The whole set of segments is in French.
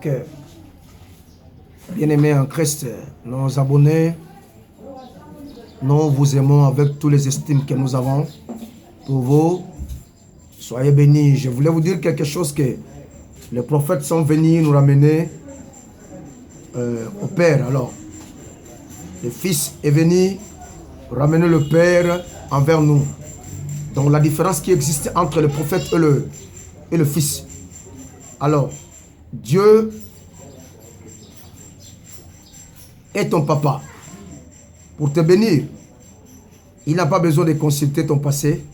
Donc, bien-aimés en Christ, nos abonnés, nous vous aimons avec tous les estimes que nous avons pour vous. Soyez bénis. Je voulais vous dire quelque chose que les prophètes sont venus nous ramener au Père. Alors, le Fils est venu ramener le Père envers nous. Donc, la différence qui existe entre le prophète et le Fils. Alors, Dieu est ton papa pour te bénir. Il n'a pas besoin de consulter ton passé.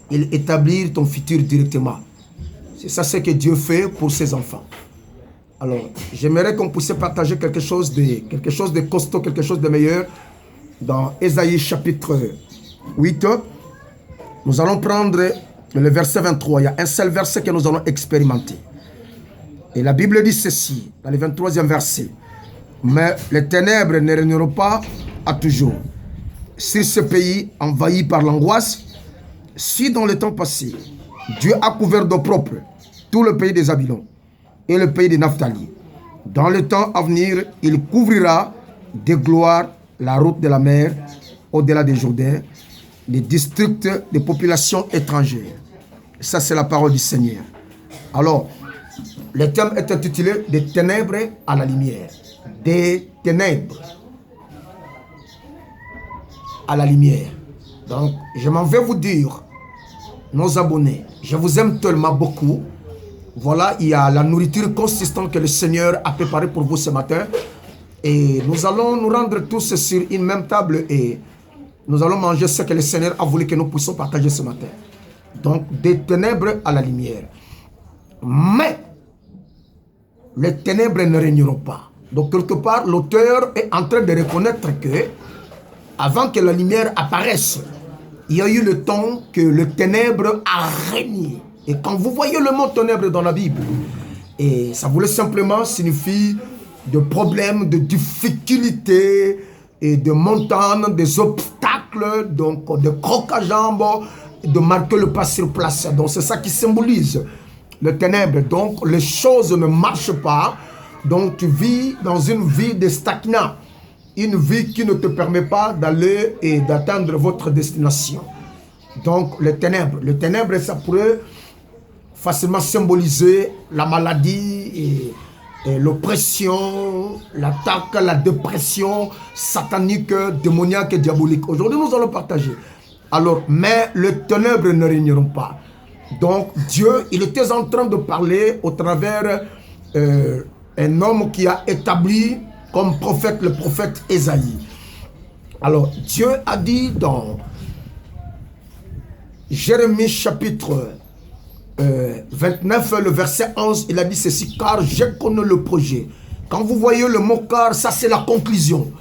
Il établit ton futur directement. C'est ça ce que Dieu fait pour ses enfants. Alors, j'aimerais qu'on puisse partager quelque chose de costaud, quelque chose de meilleur. Dans Ésaïe chapitre 8, nous allons prendre le verset 23. Il y a un seul verset que nous allons expérimenter. Et la Bible dit ceci, dans le 23e verset. Mais les ténèbres ne régneront pas à toujours. Si ce pays envahi par l'angoisse, si dans le temps passé, Dieu a couvert d'eau propre tout le pays des Zabylon et le pays de Naphtali, dans le temps à venir, il couvrira de gloire la route de la mer au-delà des Jourdains, les districts de populations étrangères. Ça, c'est la parole du Seigneur. Alors, le thème est intitulé « Des ténèbres à la lumière ». Des ténèbres à la lumière. Donc, je m'en vais vous dire, nos abonnés, je vous aime tellement beaucoup. Voilà, il y a la nourriture consistante que le Seigneur a préparée pour vous ce matin. Et nous allons nous rendre tous sur une même table et nous allons manger ce que le Seigneur a voulu que nous puissions partager ce matin. Donc, des ténèbres à la lumière. Mais, les ténèbres ne régneront pas. Donc, quelque part, l'auteur est en train de reconnaître que, avant que la lumière apparaisse, il y a eu le temps que le ténèbre a régné. Et quand vous voyez le mot ténèbres dans la Bible, et ça voulait simplement signifier de problèmes, de difficultés, et de montagnes, des obstacles, donc de crocs à jambes, de marquer le pas sur place. Donc, c'est ça qui symbolise le ténèbre. Donc, les choses ne marchent pas. Donc, tu vis dans une vie de stagnant. Une vie qui ne te permet pas d'aller et d'atteindre votre destination. Donc, les ténèbres, ça pourrait facilement symboliser la maladie et l'oppression, l'attaque, la dépression satanique, démoniaque et diabolique. Aujourd'hui, nous allons partager. Alors, mais les ténèbres ne régneront pas. Donc, Dieu, il était en train de parler au travers un homme qui a établi comme prophète, le prophète Ésaïe. Alors, Dieu a dit dans Jérémie chapitre 29, le verset 11, il a dit ceci, car je connais le projet. Quand vous voyez le mot car, ça c'est la conclusion.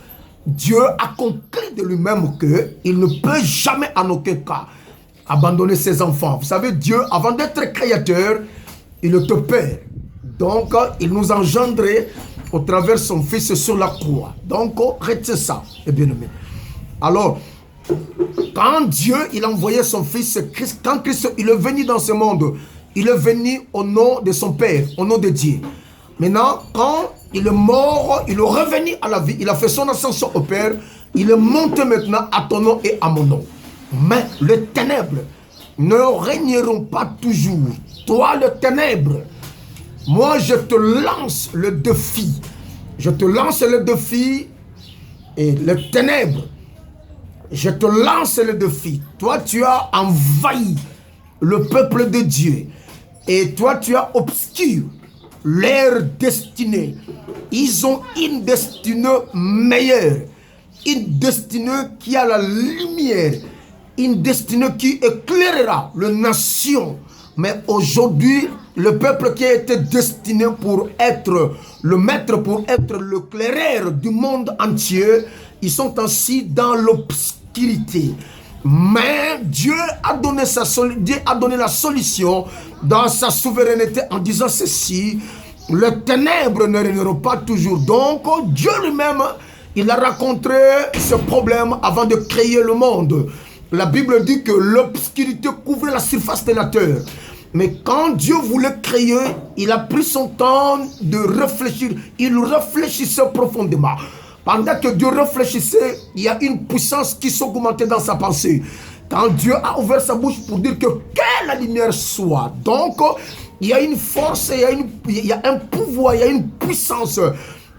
Dieu a conclu de lui-même qu'il ne peut jamais en aucun cas abandonner ses enfants. Vous savez, Dieu, avant d'être créateur, il te père. Donc, il nous engendrait au travers son fils sur la croix. Donc, retiens ça, et bien aimé. Alors, quand Dieu, il a envoyé son fils Christ, quand Christ, il est venu dans ce monde, il est venu au nom de son Père, au nom de Dieu. Maintenant, quand il est mort, il est revenu à la vie, il a fait son ascension au Père, il est monté maintenant à ton nom et à mon nom. Mais les ténèbres ne régneront pas toujours. Toi, les ténèbres, moi, je te lance le défi. Je te lance le défi et les ténèbres. Je te lance le défi. Toi, tu as envahi le peuple de Dieu. Et toi, tu as obscurci leur destinée. Ils ont une destinée meilleure. Une destinée qui a la lumière. Une destinée qui éclairera les nations. Mais aujourd'hui, le peuple qui a été destiné pour être le maître, pour être le claireur du monde entier, ils sont ainsi dans l'obscurité. Mais Dieu a donné la solution dans sa souveraineté en disant ceci, les ténèbres ne régneront pas toujours. Donc Dieu lui-même, il a rencontré ce problème avant de créer le monde. La Bible dit que l'obscurité couvrait la surface de la terre. Mais quand Dieu voulait créer, il a pris son temps de réfléchir. Il réfléchissait profondément. Pendant que Dieu réfléchissait, il y a une puissance qui s'augmentait dans sa pensée. Quand Dieu a ouvert sa bouche pour dire que la lumière soit. Donc, il y a une force, il y a un pouvoir, il y a une puissance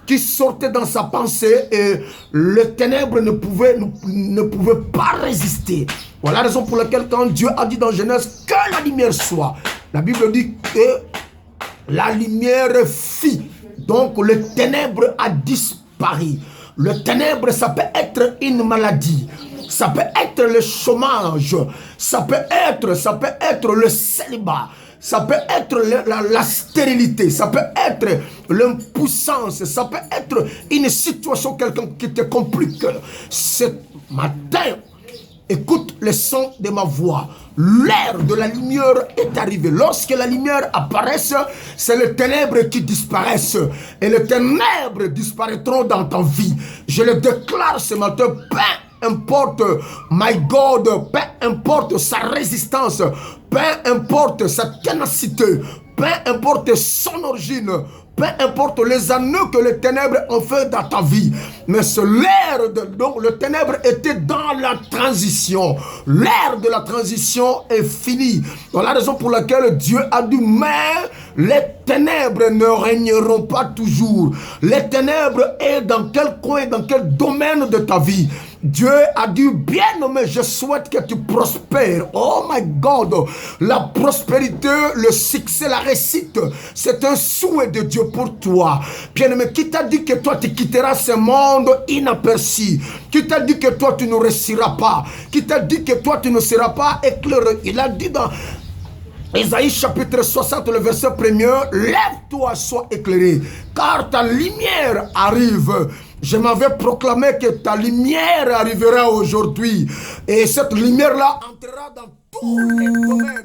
qui sortait dans sa pensée et les ténèbres ne pouvaient pas résister. Voilà la raison pour laquelle quand Dieu a dit dans Genèse que la lumière soit, la Bible dit que la lumière fit. Donc le ténèbre a disparu. Le ténèbre, ça peut être une maladie. Ça peut être le chômage. Ça peut être le célibat. Ça peut être la stérilité, ça peut être l'impuissance, ça peut être une situation quelqu'un qui te complique. Ce matin, écoute le son de ma voix. L'ère de la lumière est arrivée. Lorsque la lumière apparaît, c'est les ténèbres qui disparaissent. Et les ténèbres disparaîtront dans ta vie. Je le déclare ce matin, peu importe, my God, peu importe sa résistance, peu importe sa ténacité, peu importe son origine, peu importe les années que les ténèbres ont fait dans ta vie. Mais c'est l'ère donc le ténèbre était dans la transition. L'ère de la transition est finie. Dans la raison pour laquelle Dieu a dit, mais les ténèbres ne régneront pas toujours. Les ténèbres est dans quel coin, dans quel domaine de ta vie? Dieu a dit, bien-aimé, je souhaite que tu prospères. Oh my God, la prospérité, le succès, la réussite, c'est un souhait de Dieu pour toi. Bien-aimé, qui t'a dit que toi tu quitteras ce monde inaperçu? Qui t'a dit que toi tu ne réussiras pas? Qui t'a dit que toi tu ne seras pas éclairé? Il a dit dans Ésaïe chapitre 60, le verset 1er, lève-toi, sois éclairé, car ta lumière arrive. Je m'avais proclamé que ta lumière arrivera aujourd'hui. Et cette lumière-là entrera dans tous les domaines